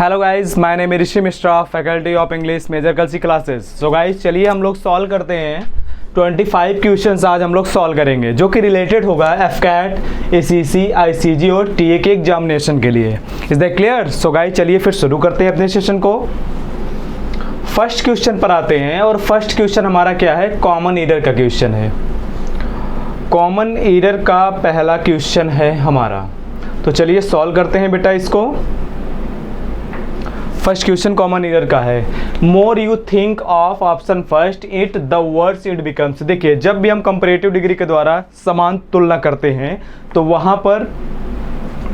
Hello guys, my name is Rishi Mishra, faculty of English, major Kalsi classes. So guys चलिए हम लोग solve करते हैं 25 क्वेश्चंस आज हम लोग सॉल्व करेंगे जो कि रिलेटेड होगा एफकैट, एसीसी, आईसीजी और टीए के एग्जामिनेशन के लिए। Is that clear? So guys चलिए फिर शुरू करते हैं अपने सेशन को। फर्स्ट क्वेश्चन पर आते हैं और फर्स्ट क्वेश्चन हमारा क्या है? कॉमन ईरर का क्वेश्चन है। कॉमन ईरर का पहला क्वेश्चन है हमारा, तो चलिए सॉल्व करते हैं बेटा इसको। फर्स्ट क्वेश्चन कॉमन ईरर का है, more you think of option first it the words it becomes. देखिए, जब भी हम कंपैरेटिव डिग्री के द्वारा समान तुलना करते हैं तो वहां पर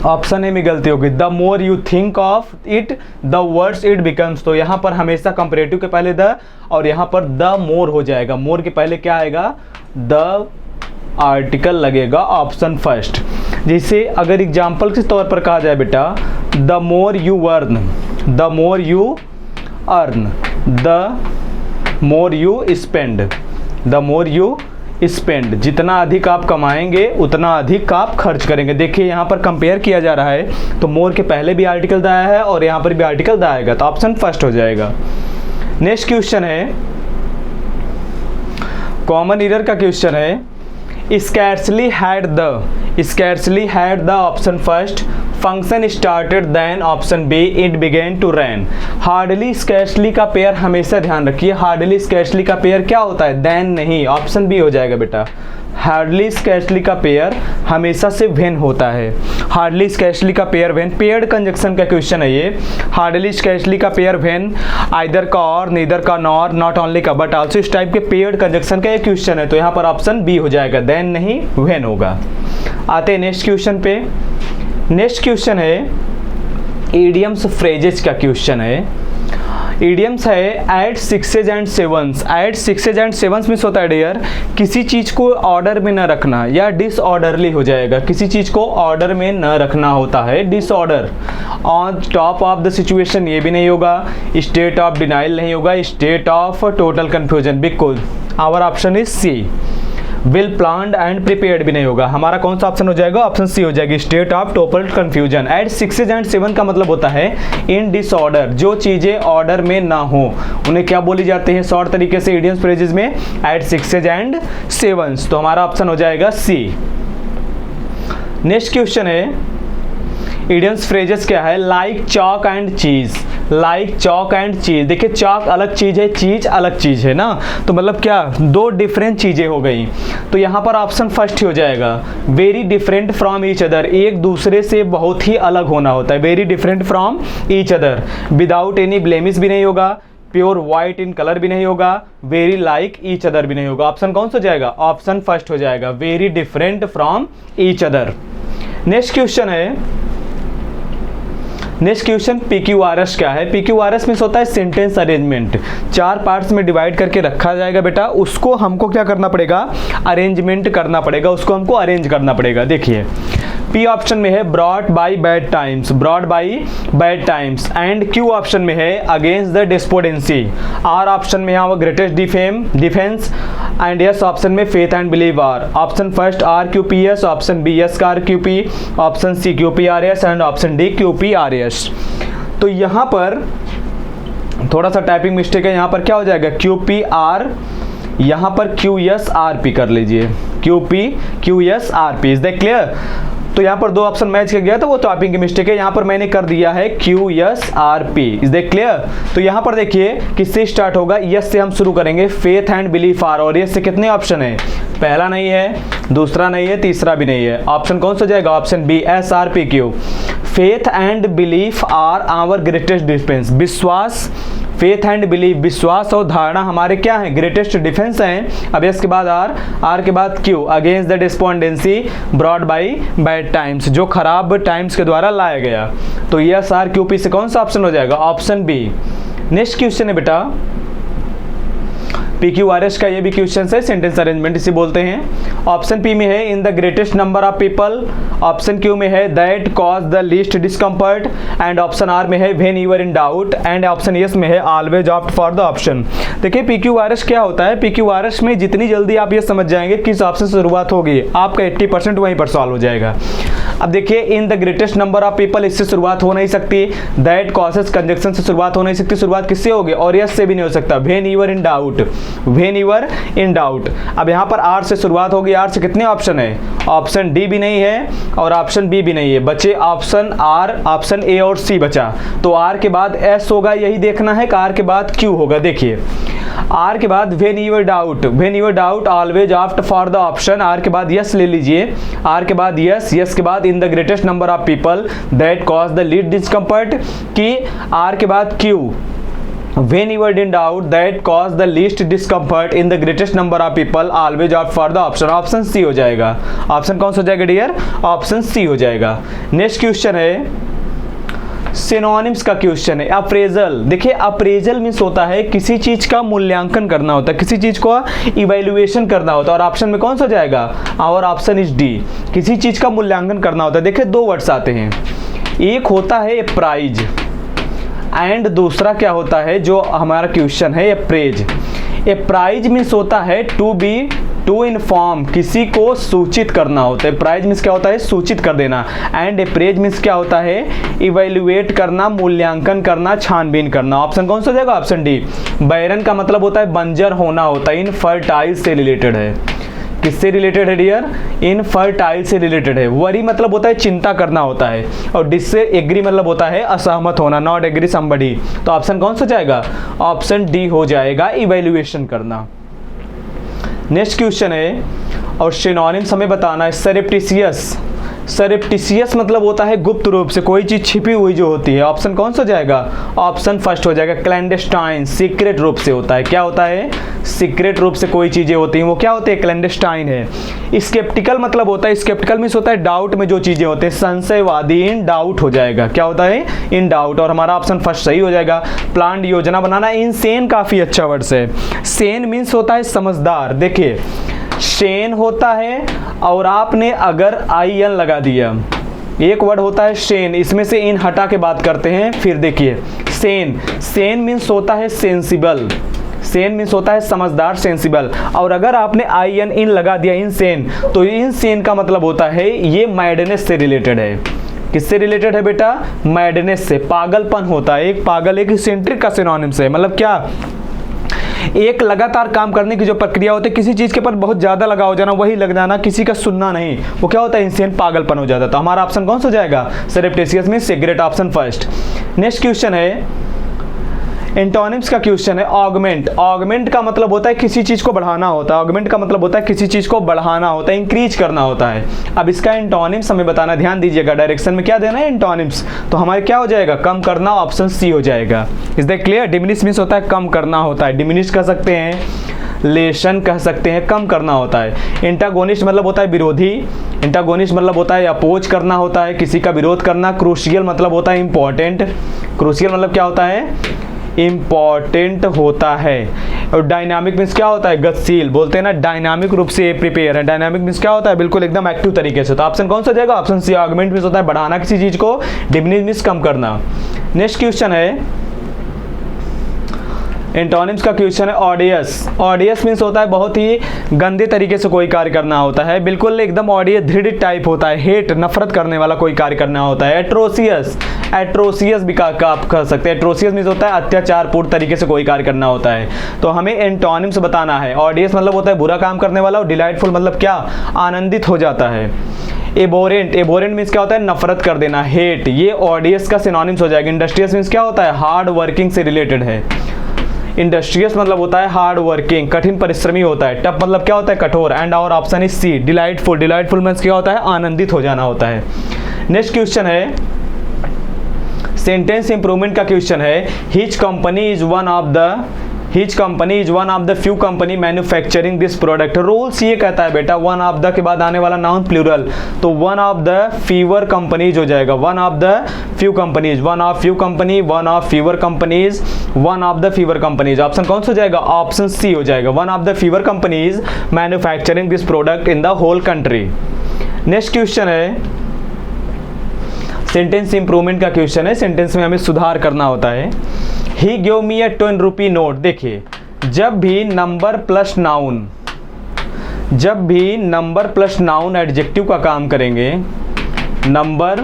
ऑप्शन ए में गलती होगी। The more you think of it the words it becomes, तो यहाँ पर हमेशा कंपैरेटिव के पहले द और यहाँ पर द मोर हो जाएगा। मोर के पहले क्या आएगा? द आर्टिकल लगेगा ऑप्शन फर्स्ट। जैसे अगर एग्जाम्पल के तौर पर कहा जाए बेटा, the more you earn, the more you earn, the more you spend, the more you spend. जितना अधिक आप कमाएंगे उतना अधिक आप खर्च करेंगे। देखिए यहाँ पर कंपेयर किया जा रहा है तो मोर के पहले भी आर्टिकल द आया है और यहाँ पर भी आर्टिकल द आएगा, तो ऑप्शन फर्स्ट हो जाएगा। नेक्स्ट क्वेश्चन है, कॉमन ईरर का क्वेश्चन है, scarcely had the option first function started then option B it began to rain। hardly scarcely का पेयर हमेशा ध्यान रखिए, hardly scarcely का पेयर क्या होता है? then नहीं, ऑप्शन बी हो जाएगा बेटा। हार्डली स्कैर्सली का पेयर हमेशा से व्हेन होता है। हार्डली स्कैर्सली का पेयर व्हेन, पेयर्ड कंजक्शन का क्वेश्चन है ये। हार्डली स्कैर्सली का पेयर व्हेन, आइदर का और, नीदर का नॉर, नॉट ओनली का बट आल्सो, इस टाइप के पेयर्ड कंजक्शन का ये क्वेश्चन है, तो यहाँ पर ऑप्शन बी हो जाएगा, देन नहीं व्हेन होगा। आते हैं नेक्स्ट क्वेश्चन पे। नेक्स्ट क्वेश्चन है इडियम्स फ्रेजेस का क्वेश्चन है। इडियम्स है at sixes and sevens. At sixes and sevens means होता है डियर किसी चीज़ को ऑर्डर में न रखना या डिसऑर्डरली हो जाएगा। किसी चीज़ को ऑर्डर में न रखना होता है, disorder. On top of the situation ये भी नहीं होगा, स्टेट ऑफ डिनाइल नहीं होगा, state of total confusion, because our option is C. Well planned and prepared भी नहीं होगा। हमारा कौन सा ऑप्शन हो जाएगा? ऑप्शन सी हो जाएगी, state of total confusion. At sixes and seven का मतलब होता है इन डिसऑर्डर, जो चीजें ऑर्डर में ना हो उन्हें क्या बोली जाते हैं शॉर्ट तरीके से इडियम्स फ्रेजेस में? एट सिक्सेज एंड सेवंस, तो हमारा ऑप्शन हो जाएगा सी। नेक्स्ट क्वेश्चन है इडियम्स फ्रेजेस क्या है? लाइक चॉक एंड चीज। लाइक चॉक एंड चीज, देखिए चॉक अलग चीज है, चीज अलग चीज है ना, तो मतलब क्या दो डिफरेंट चीजें हो गई, तो यहाँ पर ऑप्शन फर्स्ट ही हो जाएगा। Very different from each other, एक दूसरे से बहुत ही अलग होना होता है। Very different from each other, without any blemish भी नहीं होगा, प्योर व्हाइट इन कलर भी नहीं होगा, वेरी लाइक ईच अदर भी नहीं होगा। ऑप्शन कौन सा हो जाएगा? ऑप्शन फर्स्ट हो जाएगा, very different from each other. Next question है, नेक्स्ट क्वेश्चन PQRS क्या है? PQRS मीन्स होता है सेंटेंस अरेंजमेंट। चार पार्ट्स में डिवाइड करके रखा जाएगा बेटा, उसको हमको क्या करना पड़ेगा? अरेंजमेंट करना पड़ेगा, उसको हमको अरेंज करना पड़ेगा। देखिए P ऑप्शन में है brought by bad times, brought by bad times, and Q option में है against the despondency, R option में है greatest defence, and S option में faith and believe R. Option first RQPS, option B S का RQP, option C QPRS and option D QPRS। तो यहाँ पर थोड़ा सा टाइपिंग मिस्टेक है, यहाँ पर क्या हो जाएगा? QPR, यहाँ पर QSRP कर लीजिए, QSRP। Is that clear? तो यहाँ पर दो ऑप्शन मैच कर गया, तो वो टाइपिंग की मिस्टेक है, यहाँ पर मैंने कर दिया है QSRP। Is that clear? तो यहाँ पर देखिए किससे स्टार्ट होगा? यस से हम शुरू करेंगे, फेथ एंड बिलीफ आर, और यस से कितने ऑप्शन है? पहला नहीं है, दूसरा नहीं है, तीसरा भी नहीं है। ऑप्शन कौन सा हो जाएगा? Option B SRPQ। Faith and belief are our greatest defence. विश्वास, फेथ एंड बिलीफ, विश्वास और धारणा हमारे क्या है? ग्रेटेस्ट डिफेंस हैं। अब इसके बाद आर के बाद Q, against the despondency brought by bad times, जो खराब टाइम्स के द्वारा लाया गया। तो SRQP से कौन सा ऑप्शन हो जाएगा? Option B. नेक्स्ट क्वेश्चन है बेटा PQRS का ये भी क्वेश्चन है, सेंटेंस अरेंजमेंट इसे बोलते हैं। ऑप्शन पी में है in the greatest number of people, option Q में है that cause the least discomfort, and option R में है when you are in doubt, and option S में है always opt for the option. देखिए PQRS क्या होता है, PQRS में जितनी जल्दी आप ये समझ जाएंगे किस ऑप्शन से शुरुआत होगी, आपका 80% वहीं पर सॉल्व हो जाएगा। अब देखिए इन the greatest number of people, इससे शुरुआत हो नहीं सकती, दैट कॉजेस कंजक्शन से शुरुआत हो नहीं सकती, शुरुआत किससे होगी, और यस से भी नहीं हो सकता, when you are in doubt, when you are in doubt. अब यहाँ पर आर से शुरुआत होगी, आर से कितने ऑप्शन है, ऑप्शन डी भी नहीं है और ऑप्शन बी भी नहीं है, बचे ऑप्शन आर, ऑप्शन ए और सी बचा। तो आर के बाद एस होगा, यही देखना है कि आर के बाद क्यू होगा। देखिए आर के बाद when you are doubt, when you are doubt always opt for the option, R के बाद यस ले लीजिए, आर के बाद यस, यस के बाद इन the greatest number of people that cause the least discomfort, की आर के बाद Q, when you are in doubt that cause the least discomfort in the greatest number of people always opt for the option, option C हो जाएगा। Option कौन सा हो जाएगा dear, option C हो जाएगा। नेक्स्ट क्वेश्चन है सिनोनिम्स का क्वेश्चन है, अप्रेजल। देखिए अप्रेजल मीन्स होता है किसी चीज का मूल्यांकन करना होता है, किसी चीज को इवैल्यूएशन करना होता है, और ऑप्शन में कौन सा जाएगा, और ऑप्शन इज डी, किसी चीज का मूल्यांकन करना होता है। देखिए दो वर्ड्स आते हैं, एक होता है प्राइज एंड दूसरा क्या होता है जो हमारा क्वेश्चन है अप्रेज। ए प्राइज मीन्स होता है टू बी, टू इन्फॉर्म, किसी को सूचित करना होता है, प्राइज मीन्स क्या होता है सूचित कर देना, एंड अप्रेज मीन्स क्या होता है इवैल्यूएट करना, मूल्यांकन करना, छानबीन करना। ऑप्शन कौन सा हो जाएगा, ऑप्शन डी। बैरन का मतलब होता है बंजर होना होता है, इनफर्टाइल से रिलेटेड है। किससे रिलेटेड है डियर, इनफर्टाइल से रिलेटेड है। वरी मतलब होता है चिंता करना होता है, और डिससे एग्री मतलब होता है असहमत होना, नॉट एग्री समबडी। तो ऑप्शन कौन सा जाएगा, ऑप्शन डी हो जाएगा, इवैल्यूएशन करना। नेक्स्ट क्वेश्चन है, और सिनोनिम्स हमें बताना है, सरप्टिशियस। सरप्टिशियस मतलब होता है गुप्त रूप से, कोई चीज छिपी हुई जो होती है। ऑप्शन कौन सा जाएगा, ऑप्शन फर्स्ट हो जाएगा, क्लैंडेस्टाइन, सीक्रेट रूप से होता है। क्या होता है, सीक्रेट रूप से कोई चीजें होती हैं वो क्या होती है, क्लैंडेस्टाइन है। स्केप्टिकल मतलब होता है, स्केप्टिकल मीन्स होता है डाउट में जो चीजें होते हैं, संशयवादी, इन डाउट हो जाएगा। क्या होता है, इन डाउट, और हमारा ऑप्शन फर्स्ट सही हो जाएगा। प्लान योजना बनाना, इनसेन काफी अच्छा वर्ड है। सेन मीन्स होता है समझदार। देखिए सेन होता है और आपने अगर IN लगा दिया, एक वर्ड होता है सेन, इसमें से इन हटा के बात करते हैं। फिर देखिए सेन, सेन मीन्स होता है सेंसिबल, सेन मीन्स होता है समझदार, सेंसिबल, और अगर आपने IN इन लगा दिया, इन सेन, तो इन सेन का मतलब होता है ये मैडनेस से रिलेटेड है। किससे रिलेटेड है बेटा, मैडनेस से, पागलपन होता है। एक पागल एक इसेंट्रिक का सिनोनिम्स है, मतलब क्या, एक लगातार काम करने की जो प्रक्रिया होती है, किसी चीज के पर बहुत ज्यादा लगा हो जाना, वही लग जाना, किसी का सुनना नहीं, वो क्या होता है, इंसेन, पागलपन हो जाता। तो हमारा ऑप्शन कौन सा जाएगा, सरप्टिशियस में cigarette, option first. Next question है एंटोनिम्स का क्वेश्चन है, ऑगमेंट। ऑगमेंट का मतलब होता है किसी चीज को बढ़ाना होता है, ऑगमेंट का मतलब होता है किसी चीज को बढ़ाना होता है, इंक्रीज करना होता है। अब इसका एंटोनिम्स हमें बताना, ध्यान दीजिएगा, डायरेक्शन में क्या देना है एंटोनिम्स, तो हमारे क्या हो जाएगा, कम करना, ऑप्शन सी हो जाएगा। Is that clear. Diminish means होता है कम करना होता है, डिमिनिश कह सकते हैं, लेशन कह सकते हैं, कम करना होता है। एंटागोनिस्ट मतलब होता है विरोधी, एंटागोनिस्ट मतलब होता है अपोज करना होता है, किसी का विरोध करना। क्रूशियल मतलब होता है इंपॉर्टेंट, क्रूशियल मतलब क्या होता है, इम्पॉर्टेंट होता है। और डायनामिक मीन्स क्या होता है, गतिशील, बोलते हैं ना डायनामिक रूप से प्रिपेयर है। डायनामिक मीन्स क्या होता है, बिल्कुल एकदम एक्टिव तरीके से। तो ऑप्शन कौन सा जाएगा, ऑप्शन सी। ऑगमेंट मीन्स होता है बढ़ाना किसी चीज को, डिमिनिश मीन्स कम करना। नेक्स्ट क्वेश्चन है एंटोनिम्स का क्वेश्चन है, ऑडियस। ऑडियस मीन्स होता है बहुत ही गंदे तरीके से कोई कार्य करना होता है, बिल्कुल एकदम ऑडियस दृढ़ टाइप होता है, हेट, नफरत करने वाला कोई कार्य करना होता है। एट्रोसियस, एट्रोसियस भी आप कह सकते हैं। एट्रोसियस मीन्स होता है अत्याचारपूर्ण तरीके से कोई कार्य करना होता है। तो हमें एंटोनिम्स बताना है। ऑडियस मतलब होता है बुरा काम करने वाला, और डिलाइटफुल मतलब क्या, आनंदित हो जाता है। एबोरेंट, एबोरेंट मीन्स क्या होता है, नफरत कर देना, हेट, ये ऑडियस का सिनोनिम्स हो जाएगा। इंडस्ट्रियस मीन्स क्या होता है, हार्ड वर्किंग से रिलेटेड है। इंडस्ट्रियस मतलब होता है हार्ड वर्किंग, कठिन परिश्रमी होता है। टफ मतलब क्या होता है, कठोर, एंड और option is C, delightful. Delightful means क्या होता है, आनंदित हो जाना होता है। नेक्स्ट क्वेश्चन है सेंटेंस इंप्रूवमेंट का क्वेश्चन है, which company is one of the his company is one of the few company manufacturing this product. Rules ये कहता है बेटा वन ऑफ द के बाद आने वाला नाउन प्लूरल, तो one of the fewer companies हो जाएगा, one of the few companies, one of few company, one of fewer companies, one of the fewer companies. Option कौन सा हो जाएगा? ऑप्शन सी हो जाएगा, one of the fewer companies manufacturing this product in the whole country. Next question है sentence improvement का question है, सेंटेंस में हमें सुधार करना होता है। He give me A 10 rupee note. देखिए जब भी नंबर प्लस नाउन, जब भी नंबर प्लस नाउन एडजेक्टिव का काम करेंगे, नंबर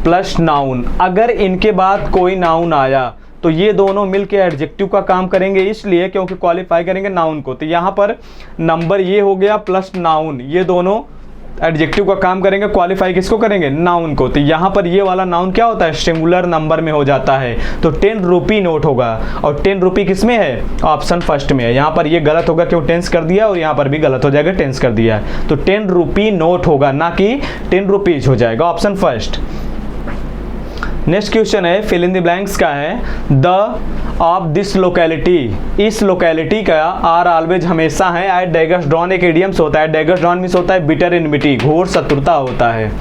प्लस नाउन, अगर इनके बाद कोई नाउन आया तो ये दोनों मिलके एडजेक्टिव का काम करेंगे, इसलिए क्योंकि क्वालिफाई करेंगे नाउन को। तो यहाँ पर नंबर ये हो गया प्लस नाउन, ये दोनों एडजेक्टिव का काम करेंगे, क्वालिफाई किसको करेंगे? नाउन को। तो यहाँ पर ये वाला नाउन क्या होता है? सिंगुलर नंबर में हो जाता है, तो 10 रुपी नोट होगा। और 10 रुपी किस में है? ऑप्शन फर्स्ट में है। यहाँ पर ये गलत होगा क्यों टेंस कर दिया, और यहाँ पर भी गलत हो जाएगा टेंस कर दिया है, तो 10 रुपी नोट होगा, ना कि 10 रुपीज हो जाएगा, ऑप्शन फर्स्ट। नेक्स्ट क्वेश्चन है फिल इन द ब्लैंक्स का है, द ऑफ दिस लोकेलिटी, इस लोकेलिटी का आर ऑलवेज हमेशा है, एट डैगर्स ड्रॉन एक इडियम्स होता है, डैगर्स ड्रॉन मीन्स होता है बिटर एनमिटी, घोर शत्रुता होता है,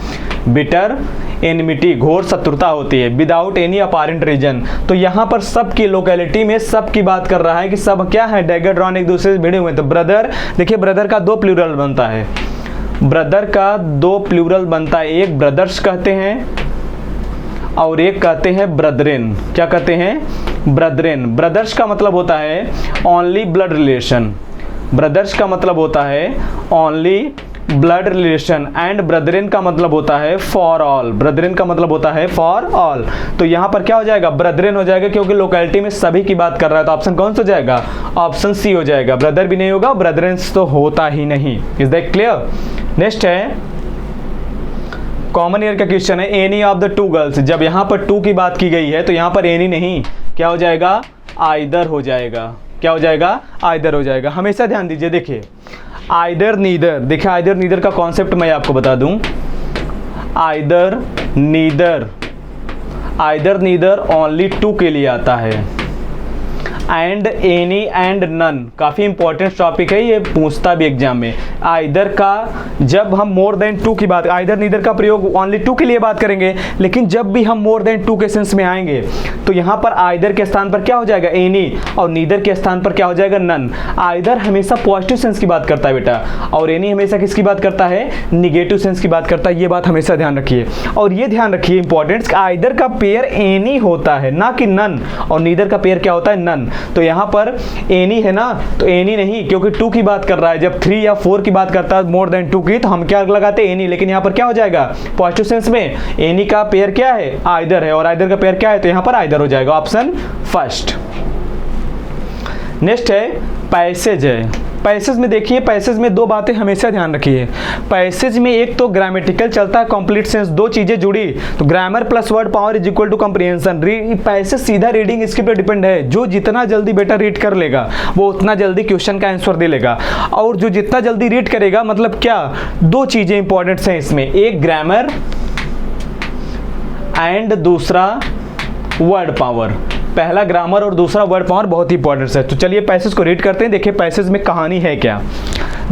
बिटर एनमिटी घोर शत्रुता होती है, विदाउट एनी अपारेंट रीजन। तो यहाँ पर सब की लोकेलिटी में सब की बात कर रहा है कि सब क्या है? डैगर ड्रॉन एक दूसरे से भिड़े हुए। तो ब्रदर, देखिए ब्रदर का 2 प्लूरल बनता है, ब्रदर का 2 प्लूरल बनता है, एक ब्रदर्स कहते हैं और एक कहते हैं ब्रदरेन। क्या कहते हैं? ब्रदरेन। ब्रदर्स का मतलब होता है ओनली ब्लड रिलेशन, ब्रदर्स का मतलब होता है ओनली ब्लड रिलेशन, एंड ब्रदरेन का मतलब होता है फॉर ऑल, ब्रदरेन का मतलब होता है फॉर ऑल। तो यहाँ पर क्या हो जाएगा? ब्रदरेन हो जाएगा, क्योंकि लोकेलिटी में सभी की बात कर रहा है, तो ऑप्शन कौन सा हो जाएगा? ऑप्शन सी हो जाएगा, ब्रदर भी नहीं होगा, ब्रदरेन तो होता ही नहीं। Is that clear? नेक्स्ट है कॉमन ईयर का क्वेश्चन है, एनी ऑफ द 2 गर्ल्स। जब यहाँ पर 2 की बात की गई है तो यहाँ पर एनी नहीं, क्या हो जाएगा? आइदर हो जाएगा। क्या हो जाएगा? आइदर हो जाएगा। हमेशा ध्यान दीजिए, देखिए आइदर नीदर, देखिए आइदर नीदर का कॉन्सेप्ट मैं आपको बता दूं, either neither, either neither only 2 के लिए आता है, एंड एनी एंड नन, काफ़ी इंपॉर्टेंट टॉपिक है, ये पूछता भी एग्जाम में। आइदर का जब हम मोर देन 2 की बात, आइदर नीदर का प्रयोग ओनली 2 के लिए बात करेंगे, लेकिन जब भी हम मोर देन 2 के सेंस में आएंगे तो यहाँ पर आइदर के स्थान पर क्या हो जाएगा? एनी, और नीदर के स्थान पर क्या हो जाएगा? नन। आइदर हमेशा पॉजिटिव सेंस की बात करता है बेटा, और एनी हमेशा किसकी बात करता है? निगेटिव सेंस की बात करता है, ये बात हमेशा ध्यान रखिए। और ये ध्यान रखिए इंपॉर्टेंट, आइदर का पेयर एनी होता है, ना कि नन, और नीदर का पेयर क्या होता है? नन। तो यहाँ पर एनी है ना, तो एनी नहीं, क्योंकि 2 की बात कर रहा है, जब 3 या 4 की बात करता है मोर देन 2 की, तो हम क्या लगाते हैं? एनी। लेकिन यहाँ पर क्या हो जाएगा? पॉजिटिव सेंस में एनी का पेयर क्या है? आइदर है, और आइदर का पेयर क्या है? तो यहाँ पर आइदर हो जाएगा, ऑप्शन फर्स्ट। नेक्स्ट है पैसेज है। पैसेज में देखिए, पैसेज में 2 बातें हमेशा ध्यान रखिए। पैसेज में एक तो ग्रामेटिकल चलता है, कंप्लीट सेंस, 2 चीजें जुड़ी, तो grammar plus word power is equal to comprehension. Passage सीधा रीडिंग इसके पे डिपेंड है, जो जितना जल्दी बेटा रीड कर लेगा वो उतना जल्दी क्वेश्चन का आंसर दे लेगा, और जो जितना जल्दी रीड करेगा, मतलब क्या, 2 चीजें इंपॉर्टेंट हैं इसमें, एक ग्रामर एंड दूसरा वर्ड पावर। पहला ग्रामर और दूसरा वर्ड पावर बहुत ही इंपॉर्टेंट है। तो चलिए पैसेज को रीड करते हैं। देखिए पैसेज में कहानी है क्या।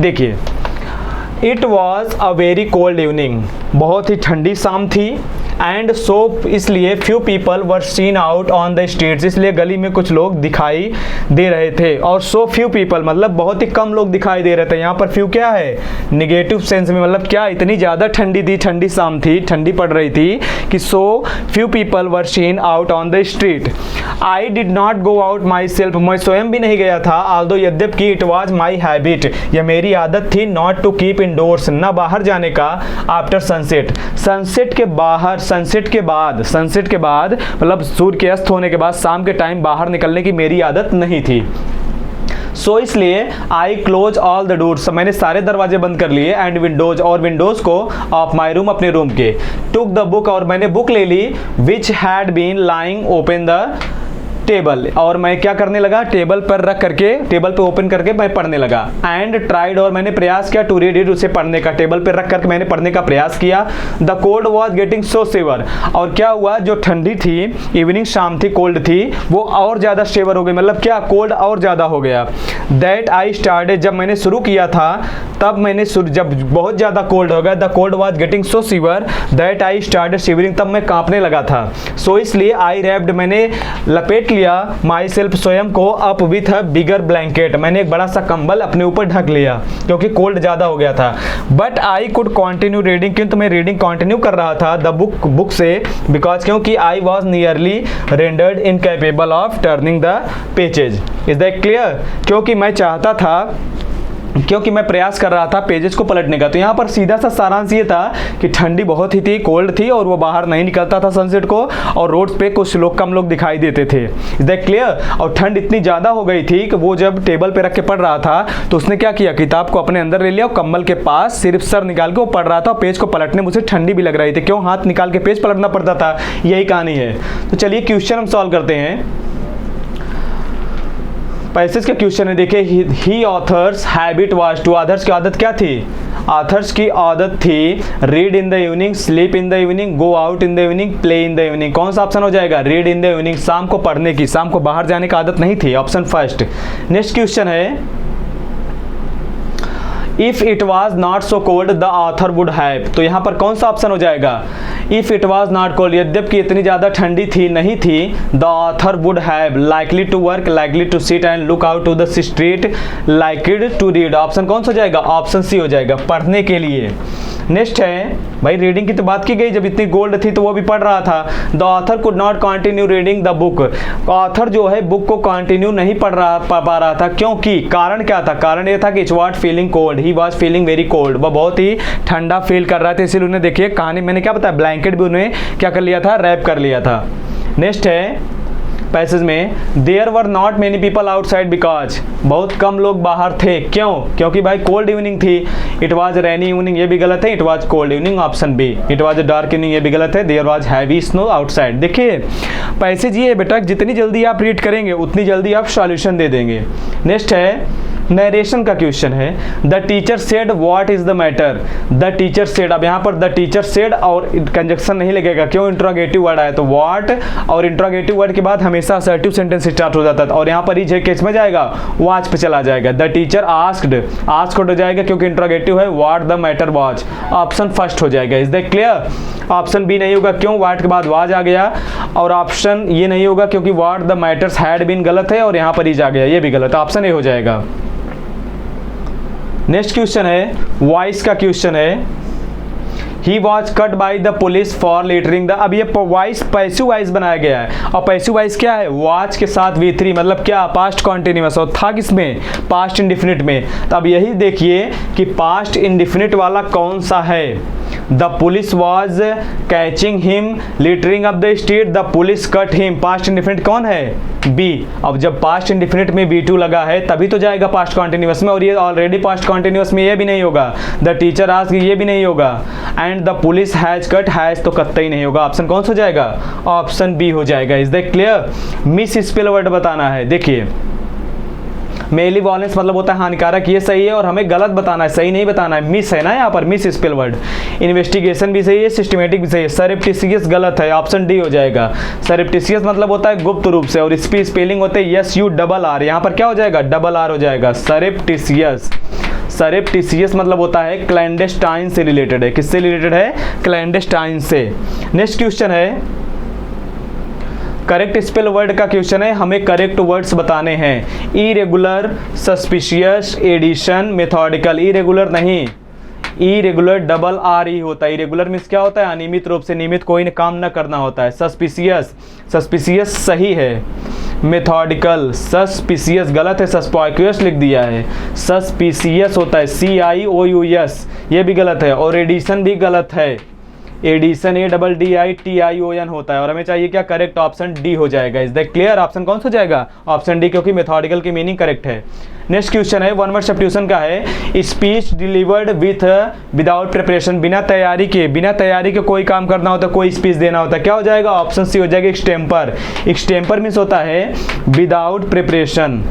देखिए, it was a very cold evening, बहुत ही ठंडी शाम थी, एंड सो इसलिए few people were seen out on the streets, इसलिए गली में कुछ लोग दिखाई दे रहे थे, और सो फ्यू पीपल मतलब बहुत ही कम लोग दिखाई दे रहे थे। यहाँ पर फ्यू क्या है? निगेटिव सेंस में, मतलब क्या, इतनी ज़्यादा ठंडी थी, ठंडी शाम थी, ठंडी पड़ रही थी, कि so few people were seen out on the street. I did not go out my self, मैं स्वयं भी नहीं गया था, ऑल्दो यद्यपि इट वॉज माई हैबिट, यह मेरी आदत थी, नॉट टू कीप इंडोर्स, न बाहर जाने का, आफ्टर सनसेट, सनसेट के बाहर, सनसेट के बाद मतलब सूर्य के अस्त होने के बाद शाम के टाइम बाहर निकलने की मेरी आदत नहीं थी। सो इसलिए I close all the doors, मैंने सारे दरवाजे बंद कर लिए, एंड विंडोज, और विंडोज को, ऑफ माई रूम, अपने रूम के, टुक द बुक, और मैंने बुक ले ली, which had been lying open the table, और मैं क्या करने लगा, टेबल पर रख करके, टेबल पे ओपन करके मैं पढ़ने लगा। एंड ट्राइड, और मैंने प्रयास किया, टू रीड इट, उसे पढ़ने का, टेबल पे रख करके मैंने पढ़ने का प्रयास किया। The cold was getting so severe, और क्या हुआ, जो ठंडी थी, इवनिंग शाम थी, कोल्ड थी, वो और ज़्यादा सेवर हो गई, मतलब क्या, कोल्ड और ज़्यादा हो गया। दैट आई स्टार्टेड, जब मैंने शुरू किया था, तब मैंने जब बहुत ज़्यादा कोल्ड हो गया, the cold was getting so sewer that I started shivering, तब मैं कांपने लगा था। सो इसलिए आई रैप्ड, मैंने लपेट लिया, माई सेल्फ, स्वयं को, up with a bigger blanket, मैंने एक बड़ा सा कंबल अपने ऊपर ढक लिया क्योंकि कोल्ड ज़्यादा हो गया था। But I could continue reading, किंतु मैं रीडिंग कंटिन्यू कर रहा था द बुक से, बिकॉज, क्योंकि I was nearly rendered incapable of turning the pages. Is that clear? क्योंकि मैं चाहता था, क्योंकि मैं प्रयास कर रहा था पेजेस को पलटने का। तो यहाँ पर सीधा सा सारांश ये था कि ठंडी बहुत ही थी, कोल्ड थी, और वो बाहर नहीं निकलता था सनसेट को, और रोड पे कुछ लोग, कम लोग दिखाई देते थे। Is that clear? और ठंड इतनी ज़्यादा हो गई थी कि वो जब टेबल पे रख के पढ़ रहा था तो उसने क्या किया, किताब को अपने अंदर ले लिया और कम्बल के पास सिर्फ सर निकाल के वो पढ़ रहा था, और पेज को पलटने में उसे ठंडी भी लग रही थी। क्यों? हाथ निकाल के पेज पलटना पड़ता था। यही कहानी है। तो चलिए क्वेश्चन हम सॉल्व करते हैं। पैसेज का क्वेश्चन है, देखिए, ही author's habit was to, author's की आदत क्या थी? ऑथर्स की आदत थी read in the evening, sleep in the evening, go out in the evening, play in the evening. कौन सा ऑप्शन हो जाएगा? रीड इन द इवनिंग, शाम को पढ़ने की, शाम को बाहर जाने की आदत नहीं थी, ऑप्शन फर्स्ट। नेक्स्ट क्वेश्चन है, if it was not so cold the author would have, तो यहाँ पर कौन सा ऑप्शन हो जाएगा? If it was not cold, यद्यपि इतनी ज़्यादा ठंडी थी, नहीं थी, the author would have likely to work, likely to sit and look out to the street, likely to read. Option कौन सा हो जाएगा? ऑप्शन सी हो जाएगा, पढ़ने के लिए। नेक्स्ट है, भाई रीडिंग की तो बात की गई, जब इतनी गोल्ड थी तो वो भी पढ़ रहा था। The author could not continue reading the book, author जो है बुक को कंटिन्यू नहीं पा रहा था, क्योंकि कारण क्या था? कारण ये था कि it's what feeling cold, he was feeling very cold, वह बहुत ही ठंडा फील कर रहा था, इसीलिए उन्हें, देखिए कहानी मैंने क्या बताया, ब्लैंकेट भी उन्हें क्या कर लिया था, रैप कर लिया था। नेक्स्ट है पैसेज में, there were not many people outside because, बहुत कम लोग बाहर थे, क्यों? क्योंकि भाई कोल्ड इवनिंग थी। इट वाज रेनी इवनिंग, ये भी गलत है, it was cold evening, option B. It was dark evening, ये भी गलत है, there was heavy snow outside. देखिए पैसेज ये है बेटा, जितनी जल्दी आप रीड करेंगे उतनी जल्दी आप सॉल्यूशन दे देंगे। नेक्स्ट है नरेशन का क्वेश्चन है, the teacher said what is the matter, the teacher said, अब यहाँ पर द टीचर सेड और कंजक्शन नहीं लगेगा, क्यों? इंट्रोगेटिव वर्ड आया तो व्हाट, और इंट्रोगेटिव वर्ड के बाद हमेशा असर्टिव सेंटेंस स्टार्ट हो जाता है, और यहाँ पर ये केस में जाएगा, वाच पे चला जाएगा। द टीचर आस्क्ड, आस्क्ड हो जाएगा क्योंकि इंट्रोगेटिव है, what the matter was, option first हो जाएगा। Is that clear? Option B नहीं होगा, क्यों? व्हाट के बाद वाज आ गया, और ऑप्शन ये नहीं होगा क्योंकि what the matters had been गलत है, और यहाँ पर इज आ गया, ये भी गलत है, ऑप्शन ए हो जाएगा। नेक्स्ट क्वेश्चन है, वॉइस का क्वेश्चन है, he was cut by the police for littering the, अब ये वॉइस पैसिव वॉइस बनाया गया है, और पैसिव वॉइस क्या है? वॉच के साथ V3, मतलब क्या? पास्ट कॉन्टिन्यूअस, और था किसमें? पास्ट इंडिफिनिट में। तो अब यही देखिए कि पास्ट इंडिफिनिट वाला कौन सा है? The police was catching him littering up the street, the police cut him, past indefinite कौन है? बी। अब जब पास्ट इंडिफिनिट में V2 लगा है तभी तो जाएगा पास्ट कॉन्टिन्यूअस में, और ये ऑलरेडी पास्ट कॉन्टिन्यूअस में, ये भी नहीं होगा। द टीचर आस्क्ड, ये भी नहीं होगा। And the police has cut, has तो कतई नहीं होगा, ऑप्शन कौन सा हो जाएगा? ऑप्शन बी हो जाएगा। Is that clear? Miss spell word बताना है। देखिए मेलीवॉलेंस मतलब होता है हानिकारक, ये सही है, और हमें गलत बताना है, सही नहीं बताना है, मिस है ना यहाँ पर, मिस स्पेल वर्ड। इन्वेस्टिगेशन भी सही है, सिस्टमेटिक भी सही है। सरप्टिशियस गलत है, ऑप्शन डी हो जाएगा। सरप्टिशियस मतलब होता है गुप्त रूप से, और इसकी स्पेलिंग होते हैं SU यहाँ पर क्या हो जाएगा? RR हो जाएगा, सरप्टिशियस। सरप्टिशियस मतलब होता है क्लैंडेस्टाइन से रिलेटेड है, किससे रिलेटेड है? क्लैंडेस्टाइन से। नेक्स्ट क्वेश्चन है करेक्ट स्पेल वर्ड का क्वेश्चन है, हमें करेक्ट वर्ड्स बताने हैं। Irregular, suspicious, addition, methodical. Irregular नहीं, इरेगुलर RE होता है। इरेगुलर मीन्स क्या होता है? अनियमित रूप से, नियमित कोई काम न करना होता है। सस्पिशियस, सस्पिशियस सही है। मेथोडिकल, सस्पिशियस गलत है, सस्पिशियस लिख दिया है। सस्पिशियस होता है CIOUS, ये भी गलत है, और एडिशन भी गलत है। एडिशन ADDITION होता है, और हमें चाहिए क्या, करेक्ट ऑप्शन डी हो जाएगा। Is that clear? ऑप्शन कौन सा हो जाएगा? ऑप्शन डी, क्योंकि मेथोडिकल की मीनिंग करेक्ट है। नेक्स्ट क्वेश्चन है, वन वर्ड सब्स्टिट्यूशन का है, स्पीच डिलीवर्ड विदाउट प्रिपरेशन, बिना तैयारी के कोई काम करना होता है, कोई स्पीच देना होता है, क्या हो जाएगा? ऑप्शन सी हो जाएगा, एक्सटेम्पर। एक्सटेम्पर मीन्स होता है विदाउट प्रिपरेशन।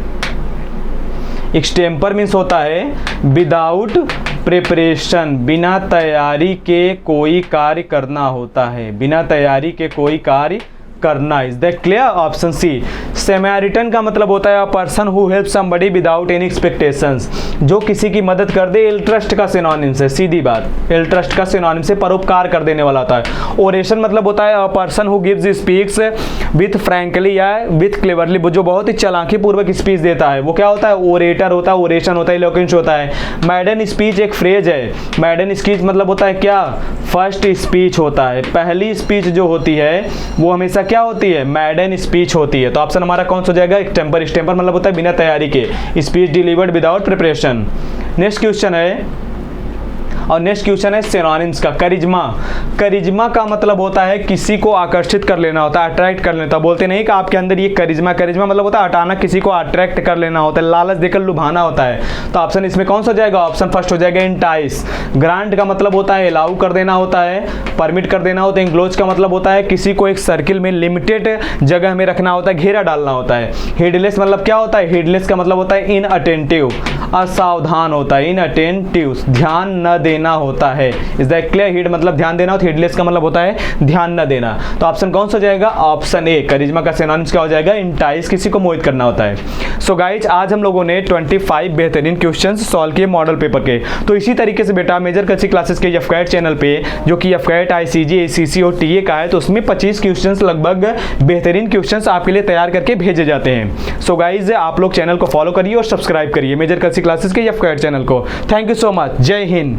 एक्सटेम्पर मीन्स होता है विदाउट प्रिपरेशन, बिना तैयारी के कोई कार्य करना होता है, बिना तैयारी के कोई कार्य करना। Is that clear? Option C. Samaritan का मतलब होता है a person who help somebody without any expectations, जो किसी की मदद कर दे। इल्ट्रस्ट का सिनोनिम्स है, सीधी बात, इल्ट्रस्ट का सिनोनिम्स से परोपकार कर देने वाला होता है। ओरेशन मतलब होता है a person who gives speaks with frankly या विथ क्लेवरली, जो बहुत ही चालाकी पूर्वक स्पीच देता है, वो क्या होता है? ओरेटर होता है, ओरेशन होता है, इलोक्वेंस होता है। मैडन स्पीच एक फ्रेज है। मैडन स्पीच मतलब होता है क्या? फर्स्ट स्पीच होता है, पहली स्पीच जो होती है वो हमेशा क्या होती है? मैडन स्पीच होती है। तो ऑप्शन हमारा कौन सा हो जाएगा? एक्सटेम्पर। एक्सटेम्पर मतलब होता है बिना तैयारी के, speech delivered without preparation. Next question है, और नेक्स्ट क्वेश्चन है सिनोनिम्स का। करिश्मा। करिश्मा का मतलब होता है किसी को आकर्षित कर लेना होता है, अट्रैक्ट कर लेता है। बोलते नहीं कि आपके अंदर ये करिश्मा, करिश्मा मतलब होता है अचानक किसी को अट्रैक्ट कर लेना होता है, लालच देकर लुभाना होता है। तो ऑप्शन इसमें कौन सा हो जाएगा? ऑप्शन फर्स्ट हो जाएगा, इंटाइस। ग्रांट का मतलब होता है अलाउ कर देना होता है, परमिट कर देना होता है। इंक्लोज का मतलब होता है किसी को एक सर्किल में लिमिटेड जगह में रखना होता है, घेरा डालना होता है। हेडलेस मतलब क्या होता है? हेडलेस का मतलब होता है इनअटेंटिव, असावधान होता है, इनअटेंटिव, ध्यान न देना होता है। Is that clear? हेड मतलब ध्यान देना, तो हेडलेस का मतलब होता है ध्यान न देना। तो ऑप्शन कौन सा हो जाएगा? Option A. करिश्मा का सिनोनिम्स क्या हो जाएगा? इंटाइस, किसी को मोहित करना होता है। सो गाइज, आज हम लोगों ने 25 बेहतरीन क्वेश्चंस सॉल्व किए मॉडल पेपर के। तो इसी तरीके से बेटा मेजर कच्ची क्लासेस के एफकैट चैनल पे, जो कि एफकैट, ICG, ACC और TA का है, तो उसमें 25 क्वेश्चंस लगभग बेहतरीन क्वेश्चंस आपके लिए तैयार करके भेजे जाते हैं। सो गाइज, आप लोग चैनल को फॉलो करिए और सब्सक्राइब करिए मेजर कच्ची क्लासेस के एफकैट चैनल को। Thank you so much. जय हिंद।